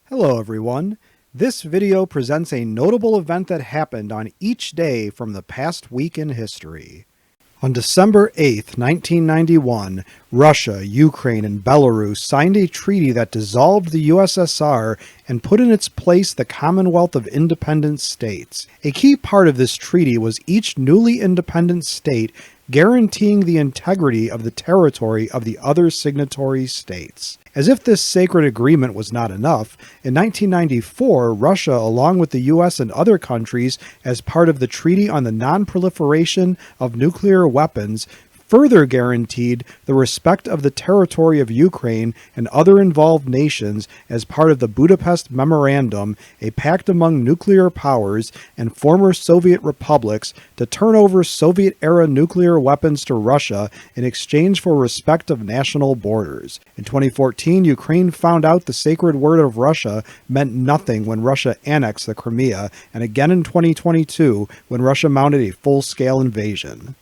Hello everyone. This video presents a notable event that happened on each day from the past week in history. On December 8, 1991, Russia, Ukraine, and Belarus signed a treaty that dissolved the USSR and put in its place the Commonwealth of Independent States. A key part of this treaty was each newly independent state guaranteeing the integrity of the territory of the other signatory states. As if this sacred agreement was not enough, in 1994, Russia, along with the US and other countries, as part of the Treaty on the Non-Proliferation of Nuclear Weapons, further guaranteed the respect of the territory of Ukraine and other involved nations as part of the Budapest Memorandum, a pact among nuclear powers and former Soviet republics to turn over Soviet-era nuclear weapons to Russia in exchange for respect of national borders. In 2014, Ukraine found out the sacred word of Russia meant nothing when Russia annexed the Crimea, and again in 2022 when Russia mounted a full-scale invasion.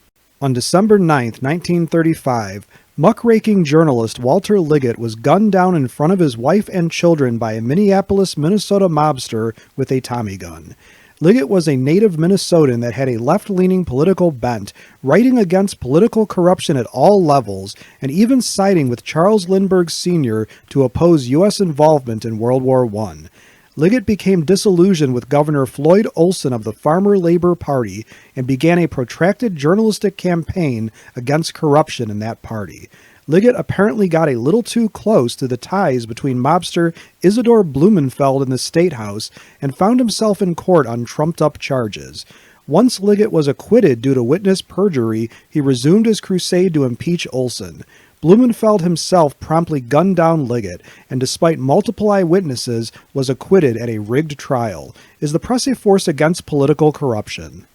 On December 9, 1935, muckraking journalist Walter Liggett was gunned down in front of his wife and children by a Minneapolis, Minnesota mobster with a Tommy gun. Liggett was a native Minnesotan that had a left-leaning political bent, writing against political corruption at all levels, and even siding with Charles Lindbergh Sr. to oppose U.S. involvement in World War I. Liggett became disillusioned with Governor Floyd Olson of the Farmer Labor Party and began a protracted journalistic campaign against corruption in that party. Liggett apparently got a little too close to the ties between mobster Isidore Blumenfeld in the State House and found himself in court on trumped-up charges. Once Liggett was acquitted due to witness perjury, he resumed his crusade to impeach Olson. Blumenfeld himself promptly gunned down Liggett, and despite multiple eyewitnesses, was acquitted at a rigged trial. Is the press a force against political corruption?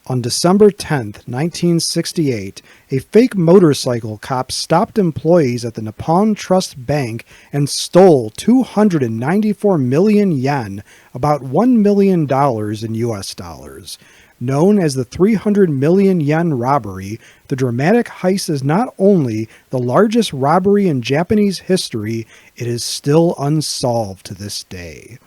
On December 10, 1968, a fake motorcycle cop stopped employees at the Nippon Trust Bank and stole 294 million yen, about $1 million in US dollars. Known as the 300 million yen robbery, the dramatic heist is not only the largest robbery in Japanese history, it is still unsolved to this day.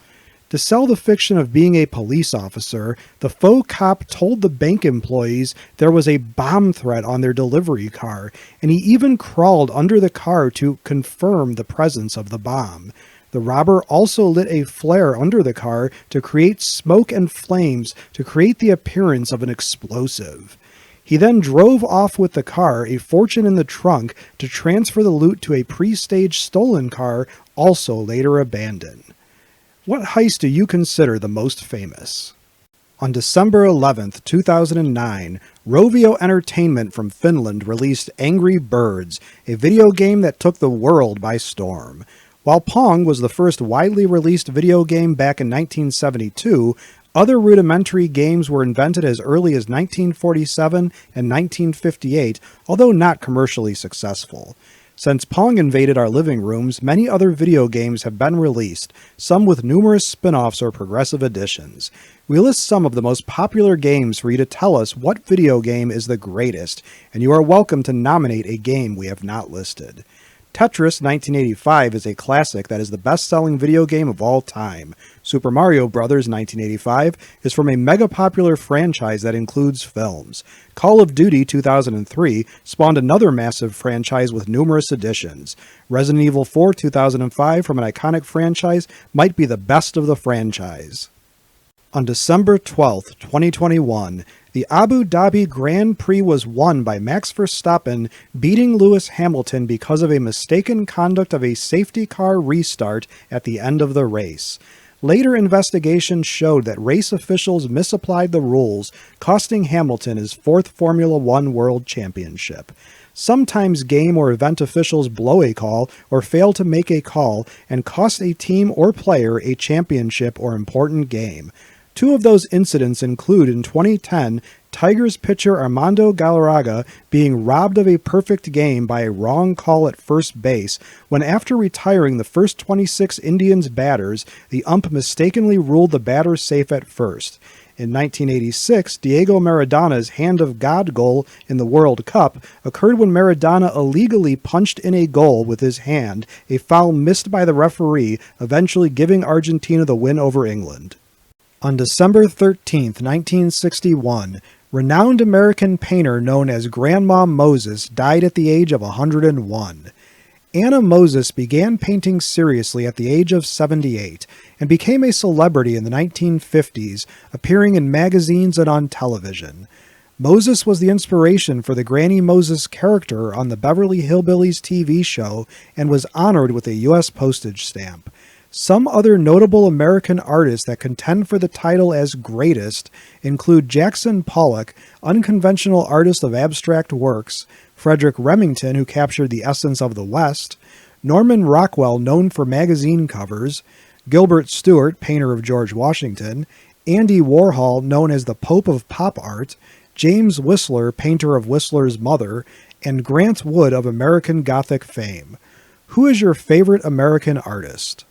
To sell the fiction of being a police officer, the faux cop told the bank employees there was a bomb threat on their delivery car, and he even crawled under the car to confirm the presence of the bomb. The robber also lit a flare under the car to create smoke and flames to create the appearance of an explosive. He then drove off with the car, a fortune in the trunk, to transfer the loot to a pre-staged stolen car, also later abandoned. What heist do you consider the most famous? On December 11, 2009, Rovio Entertainment from Finland released Angry Birds, a video game that took the world by storm. While Pong was the first widely released video game back in 1972, other rudimentary games were invented as early as 1947 and 1958, although not commercially successful. Since Pong invaded our living rooms, many other video games have been released, some with numerous spin-offs or progressive additions. We list some of the most popular games for you to tell us what video game is the greatest, and you are welcome to nominate a game we have not listed. Tetris 1985 is a classic that is the best-selling video game of all time. Super Mario Bros. 1985 is from a mega-popular franchise that includes films. Call of Duty 2003 spawned another massive franchise with numerous additions. Resident Evil 4 2005 from an iconic franchise might be the best of the franchise. On December 12, 2021, the Abu Dhabi Grand Prix was won by Max Verstappen beating Lewis Hamilton because of a mistaken conduct of a safety car restart at the end of the race. Later investigations showed that race officials misapplied the rules, costing Hamilton his fourth Formula One World Championship. Sometimes game or event officials blow a call or fail to make a call and cost a team or player a championship or important game. Two of those incidents include in 2010, Tigers pitcher Armando Galarraga being robbed of a perfect game by a wrong call at first base when after retiring the first 26 Indians batters, the ump mistakenly ruled the batter safe at first. In 1986, Diego Maradona's Hand of God goal in the World Cup occurred when Maradona illegally punched in a goal with his hand, a foul missed by the referee, eventually giving Argentina the win over England. On December 13, 1961, renowned American painter known as Grandma Moses died at the age of 101. Anna Moses began painting seriously at the age of 78 and became a celebrity in the 1950s, appearing in magazines and on television. Moses was the inspiration for the Granny Moses character on the Beverly Hillbillies TV show and was honored with a U.S. postage stamp. Some other notable American artists that contend for the title as greatest include Jackson Pollock, unconventional artist of abstract works, Frederick Remington, who captured the essence of the West, Norman Rockwell, known for magazine covers, Gilbert Stuart, painter of George Washington, Andy Warhol, known as the Pope of Pop Art, James Whistler, painter of Whistler's Mother, and Grant Wood of American Gothic fame. Who is your favorite American artist?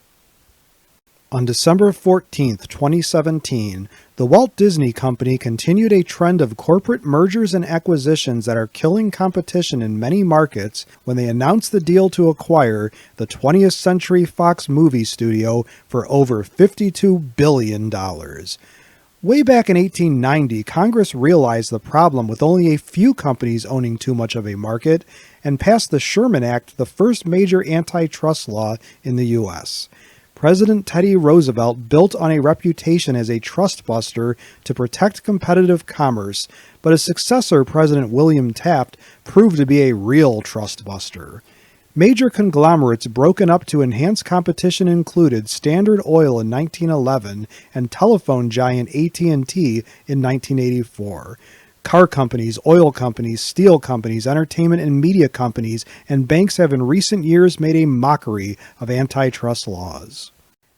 On December 14, 2017, the Walt Disney Company continued a trend of corporate mergers and acquisitions that are killing competition in many markets when they announced the deal to acquire the 20th Century Fox movie studio for over $52 billion. Way back in 1890, Congress realized the problem with only a few companies owning too much of a market and passed the Sherman Act, the first major antitrust law in the U.S. President Teddy Roosevelt built on a reputation as a trust buster to protect competitive commerce, but his successor, President William Taft, proved to be a real trust buster. Major conglomerates broken up to enhance competition included Standard Oil in 1911 and telephone giant AT&T in 1984. Car companies, oil companies, steel companies, entertainment and media companies, and banks have in recent years made a mockery of antitrust laws.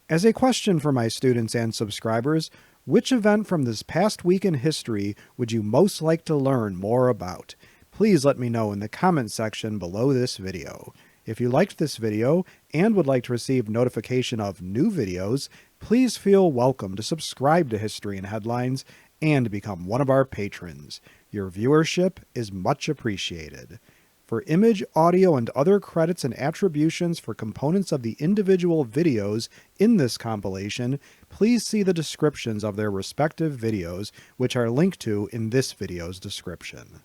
As a question for my students and subscribers, which event from this past week in history would you most like to learn more about? Please let me know in the comment section below this video. If you liked this video and would like to receive notification of new videos, please feel welcome to subscribe to History and Headlines and become one of our patrons. Your viewership is much appreciated. For image, audio, and other credits and attributions for components of the individual videos in this compilation, please see the descriptions of their respective videos, which are linked to in this video's description.